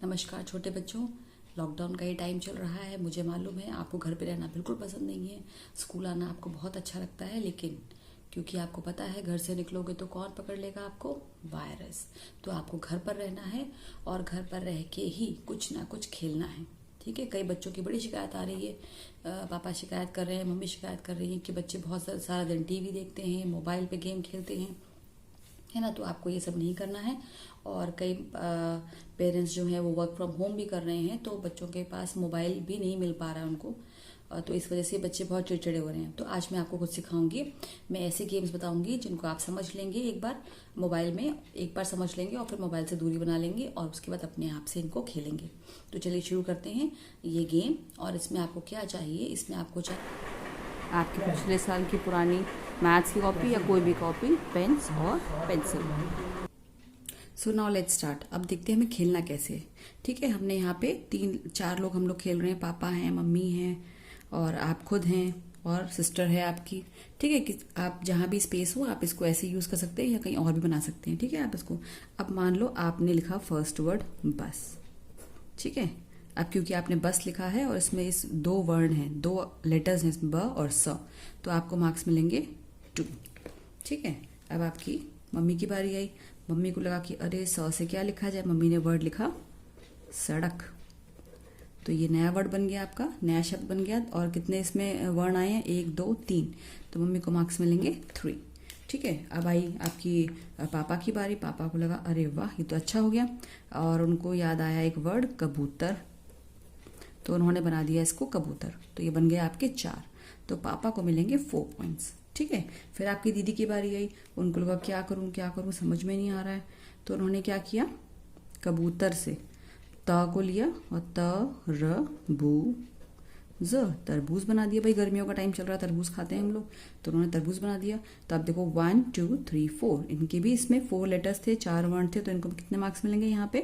नमस्कार छोटे बच्चों। लॉकडाउन का ये टाइम चल रहा है, मुझे मालूम है आपको घर पे रहना बिल्कुल पसंद नहीं है। स्कूल आना आपको बहुत अच्छा लगता है, लेकिन क्योंकि आपको पता है घर से निकलोगे तो कौन पकड़ लेगा आपको, वायरस। तो आपको घर पर रहना है और घर पर रह के ही कुछ ना कुछ खेलना है। ठीक है, कई बच्चों की बड़ी शिकायत आ रही है, पापा शिकायत कर रहे हैं, मम्मी शिकायत कर रही हैं कि बच्चे बहुत सारा दिन टीवी देखते हैं, मोबाइल पे गेम खेलते हैं, है ना। तो आपको ये सब नहीं करना है। और कई पेरेंट्स जो हैं वो वर्क फ्रॉम होम भी कर रहे हैं, तो बच्चों के पास मोबाइल भी नहीं मिल पा रहा है उनको, तो इस वजह से बच्चे बहुत चिड़चिड़े हो रहे हैं। तो आज मैं आपको कुछ सिखाऊंगी, मैं ऐसे गेम्स बताऊंगी जिनको आप समझ लेंगे, एक बार मोबाइल में एक बार समझ लेंगे और फिर मोबाइल से दूरी बना लेंगे और उसके बाद अपने आप से इनको खेलेंगे। तो चलिए शुरू करते हैं ये गेम। और इसमें आपको क्या चाहिए, इसमें आपको चाहिए आपके पिछले साल की पुरानी मैथ्स की कॉपी या कोई भी कॉपी, पेन्स और pencil. So now let's start. अब देखते हैं हमें खेलना कैसे है। ठीक है, हमने यहाँ पे 3-4 लोग हम लोग खेल रहे हैं। पापा हैं, मम्मी हैं और आप खुद हैं और सिस्टर है आपकी। ठीक है, कि आप जहाँ भी स्पेस हो आप इसको ऐसे यूज कर सकते हैं या कहीं और भी बना सकते हैं। ठीक है, आप इसको, अब मान लो आपने लिखा फर्स्ट वर्ड बस। ठीक है, अब क्योंकि आपने बस लिखा है और इसमें इस 2 वर्ण हैं, 2 लेटर्स हैं, ब और स, तो आपको मार्क्स मिलेंगे 2। ठीक है, अब आपकी मम्मी की बारी आई। मम्मी को लगा कि अरे स से क्या लिखा जाए, मम्मी ने वर्ड लिखा सड़क। तो ये नया वर्ड बन गया, आपका नया शब्द बन गया। और कितने इसमें वर्ण आए हैं, 1 2 3, तो मम्मी को मार्क्स मिलेंगे 3। ठीक है, अब आई आपकी पापा की बारी। पापा को लगा अरे वाह ये तो अच्छा हो गया, और उनको याद आया एक वर्ड कबूतर, तो उन्होंने बना दिया इसको कबूतर। तो ये बन गया आपके 4, तो पापा को मिलेंगे 4 पॉइंट्स। ठीक है, फिर आपकी दीदी की बारी आई। उनको लगा क्या करूं समझ में नहीं आ रहा है, तो उन्होंने क्या किया, कबूतर से त को लिया और त र बू ज, तरबूज बना दिया। भाई गर्मियों का टाइम चल रहा है, तरबूज खाते हैं हम लोग, तो उन्होंने तरबूज बना दिया। तो आप देखो 1 2 3 4, इनके भी इसमें 4 लेटर्स थे, 4 वर्ण थे, तो इनको कितने मार्क्स मिलेंगे यहाँ पे,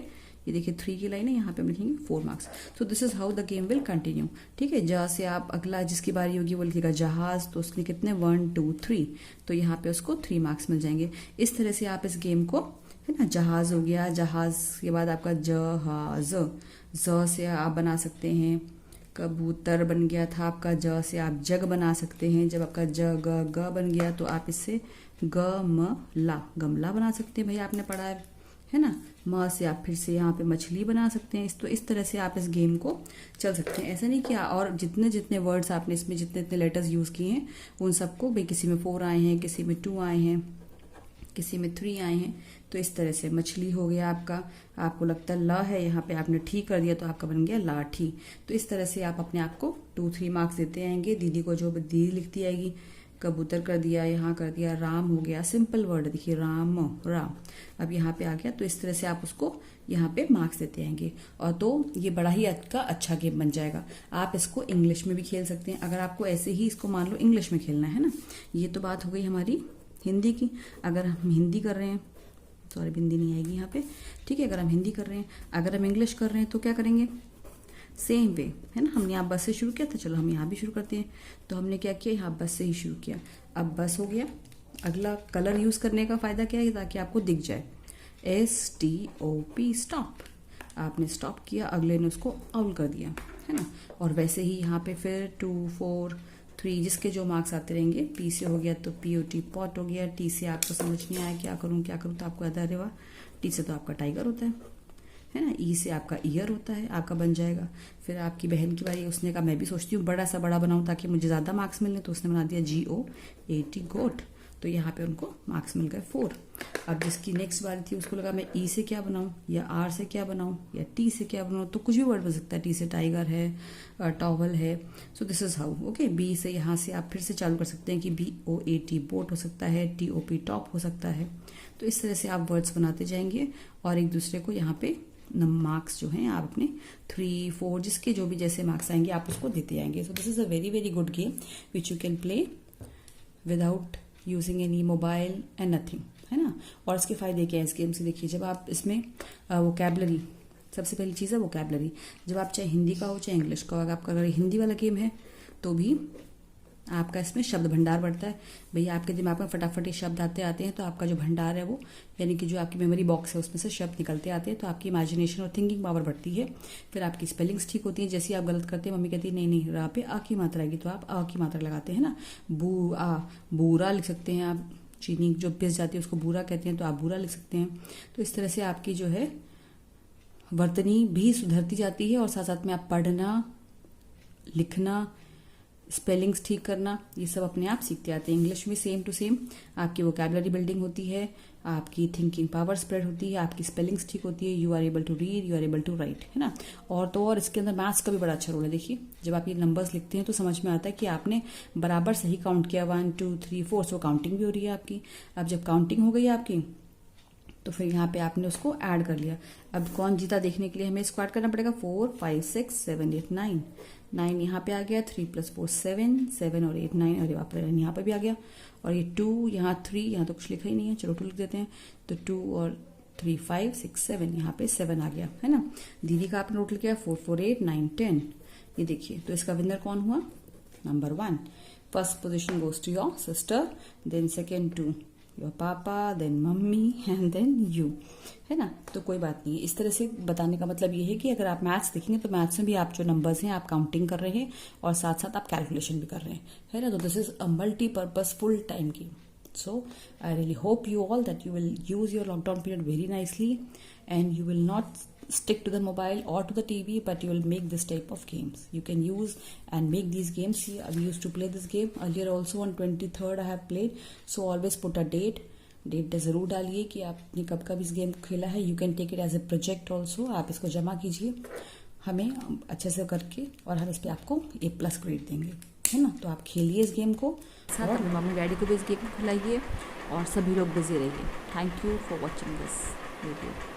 ये देखिए 3 की लाइन है, यहाँ पे हम लिखेंगे 4 मार्क्स। तो this is how the game will continue. ठीक है, ज से आप अगला जिसकी बारी होगी वो लिखेगा जहाज, तो उसके कितने 1 2 3, तो यहाँ पे उसको 3 मार्क्स मिल जाएंगे। इस तरह से आप इस गेम को, है ना, जहाज हो गया, जहाज के बाद आपका जहाज, ज से आप बना सकते हैं। कबूतर बन गया था आपका, ज से आप जग बना सकते हैं। जब आपका ज ग ग बन गया तो आप इससे ग म ला गमला बना सकते हैं, भाई आपने पढ़ा है ना। म से आप फिर से यहाँ पे मछली बना सकते हैं। तो इस तरह से आप इस गेम को चल सकते हैं। ऐसा नहीं कि और जितने जितने वर्ड्स आपने इसमें जितने जितने लेटर्स यूज किए हैं उन सबको, भाई किसी में 4 आए हैं, किसी में 2 आए हैं, किसी में 3 आए हैं, तो इस तरह से मछली हो गया आपका। आपको लगता है ल है, यहाँ पे आपने ठीक कर दिया तो आपका बन गया लाठी। तो इस तरह से आप अपने आप को 2-3 मार्क्स देते आएंगे। दीदी को जो दीदी लिखती आएगी, कबूतर कर दिया, यहाँ कर दिया, राम हो गया, सिंपल वर्ड देखिए राम राम, अब यहाँ पे आ गया। तो इस तरह से आप उसको यहाँ पे मार्क्स देते आएंगे, और तो ये बड़ा ही का अच्छा गेम बन जाएगा। आप इसको इंग्लिश में भी खेल सकते हैं, अगर आपको ऐसे ही इसको मान लो इंग्लिश में खेलना है ना। ये तो बात हो गई हमारी हिंदी की। अगर हम हिंदी कर रहे हैं, सॉरी हिंदी नहीं आएगी यहाँ पे। ठीक है, अगर हम हिंदी कर रहे हैं, अगर हम इंग्लिश कर रहे हैं तो क्या करेंगे, सेम वे, है ना। हमने यहाँ बस से शुरू किया था, चलो हम यहाँ भी शुरू करते हैं। तो हमने क्या किया, यहाँ बस से ही शुरू किया, अब बस हो गया। अगला कलर यूज करने का फायदा क्या है, ताकि आपको दिख जाए, STOP स्टॉप। आपने स्टॉप किया, अगले ने उसको ऑल कर दिया, है ना। और वैसे ही यहाँ पे फिर 2 4 3 जिसके जो मार्क्स आते रहेंगे। P से हो गया तो POT पॉट हो गया। T से आपको समझ नहीं आया क्या करूँ तो आपको याद आ रहा, T से तो आपका टाइगर होता है ना। E से आपका ईयर होता है, आपका बन जाएगा। फिर आपकी बहन की बारी, उसने कहा मैं भी सोचती हूँ बड़ा सा बड़ा बनाऊँ ताकि मुझे ज़्यादा मार्क्स मिलने, तो उसने बना दिया GOAT गोट। तो यहाँ पे उनको मार्क्स मिल गए 4। अब जिसकी नेक्स्ट बारी थी उसको लगा मैं E से क्या बनाऊँ या R से क्या बनाऊँ या T से क्या बनाऊँ, तो कुछ भी वर्ड बन सकता है। T से टाइगर है, टॉवल है। So this is how. Okay, B से यहाँ से आप फिर से चालू कर सकते हैं कि BOAT बोट हो सकता है, TOP टॉप हो सकता है। तो इस तरह से आप वर्ड्स बनाते जाएंगे और एक दूसरे को यहाँ पे मार्क्स जो हैं आप अपने 3 4 जिसके जो भी जैसे मार्क्स आएंगे आप उसको देते आएंगे। So this is a very very good game which you can play without using any mobile and nothing, है ना। और इसके फायदे क्या है इस गेम से, देखिए जब आप इसमें वोकैबलरी, सबसे पहली चीज़ है वोकैबलरी। जब आप चाहे हिंदी का हो चाहे इंग्लिश का हो, अगर आपका अगर हिंदी वाला गेम है तो भी आपका इसमें शब्द भंडार बढ़ता है। भैया आपके दिमाग में फटाफट ये शब्द आते हैं तो आपका जो भंडार है वो, यानी कि जो आपकी मेमोरी बॉक्स है उसमें से शब्द निकलते आते हैं, तो आपकी इमेजिनेशन और थिंकिंग पावर बढ़ती है। फिर आपकी स्पेलिंग्स ठीक होती है। जैसे आप गलत करते हैं, मम्मी कहती है नहीं नहीं रा पे आ की मात्रा आएगी, तो आप आ की मात्रा लगाते हैं ना। बूरा लिख सकते हैं आप। चीनी जो पिस जाती है उसको बूरा कहते हैं, तो आप बूरा लिख सकते हैं। तो इस तरह से आपकी जो है वर्तनी भी सुधरती जाती है, और साथ साथ में आप पढ़ना, लिखना, स्पेलिंग्स ठीक करना, ये सब अपने आप सीखते आते हैं। इंग्लिश में सेम टू सेम आपकी वोकैबुलरी बिल्डिंग होती है, आपकी थिंकिंग पावर स्प्रेड होती है, आपकी स्पेलिंग्स ठीक होती है, you are able to read, you are able to write, है ना। और तो और इसके अंदर मैथ्स का भी बड़ा अच्छा रोल है। देखिए जब आप ये नंबर्स लिखते हैं तो समझ में आता है कि आपने बराबर सही काउंट किया, 1 2 3 4, सो काउंटिंग भी हो रही है आपकी। अब जब काउंटिंग हो गई आपकी, तो फिर यहाँ पे आपने उसको ऐड कर लिया। अब कौन जीता देखने के लिए हमें इसको ऐड करना पड़ेगा। 4 5 6 7 8 9 9 यहाँ पे आ गया, 3 + 4 7 7 और 8 9, अरे बाप रे यहाँ पे भी आ गया। और ये 2 यहाँ 3, यहाँ तो कुछ लिखा ही नहीं है, चलो 2 लिख देते हैं। तो 2 और 3 5 6 7, यहाँ पे 7 आ गया, है ना। दीदी का आपने नोट लिखा 4 4 8 9 10। ये देखिए, तो इसका विनर कौन हुआ, number 1। First position goes to your sister, then second to your papa, then mummy and then you, है ना। तो कोई बात नहीं, इस तरह से बताने का मतलब ये है कि अगर आप मैथ्स देखेंगे तो मैथ्स में भी आप जो नंबर्स हैं आप काउंटिंग कर रहे हैं और साथ साथ आप कैलकुलेशन भी कर रहे हैं, है ना। तो this is a multipurposeful time game. So I really hope you all that you will use your lockdown period very nicely and you will not stick to the mobile or to the TV, but you will make this type of games. You can use and make these games. See, we used to play this game earlier also on 23rd I have played. So always put a date. Date जरूर डालिए कि आपने कब कब इस game को खेला है. You can take it as a project also. आप इसको जमा कीजिए हमें अच्छे से करके और हम इस पर आपको A+ ग्रेड देंगे, है ना. तो आप खेलिए इस गेम को, साथ अपने मम्मी डैडी को भी इस गेम को खिलाइए और सभी लोग बिजी रहिए. Thank you for watching this video.